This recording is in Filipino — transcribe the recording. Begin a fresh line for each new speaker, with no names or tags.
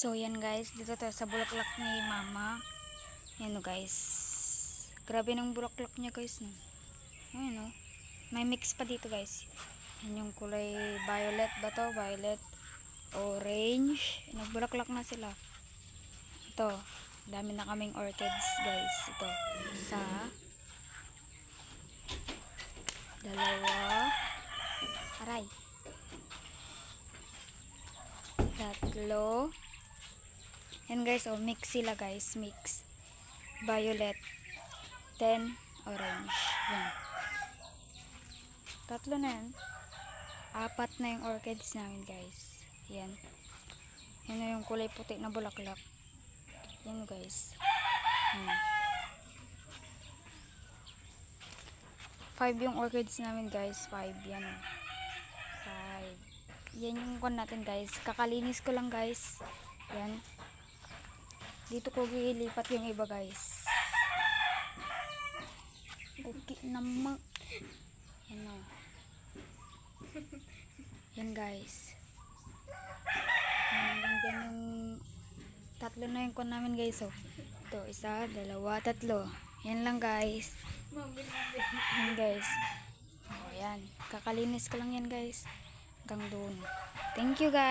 So yan guys, dito tayo sa bulaklak ni mama. Yan o guys. Grabe ng bulaklak niya guys, no. Ayan o. May mix pa dito guys. Yan yung kulay violet ba to? Violet, orange. Nagbulaklak na sila. Ito, dami na kaming orchids guys. Ito, isa, dalawa, aray, tatlo. Yan guys, oh, mix sila guys, mix. Violet, then orange. Yan. Tatlo na yan. Apat na yung orchids namin guys. Yan. Yan na yung kulay puti na bulaklak. Yan guys. Yan. 5 yung orchids namin guys. 5 yan. 5. Yan yung kon natin guys. Kakalinis ko lang guys. Yan. Dito ko gilipat yung iba guys. Okay naman. Yan o. Yan guys. Yan yung tatlo na yung kon namin guys. Oh. Ito, isa, dalawa, tatlo. Yan lang guys. Yan guys. Oh, yan. Kakalinis ko lang yan guys. Hanggang doon. Thank you guys.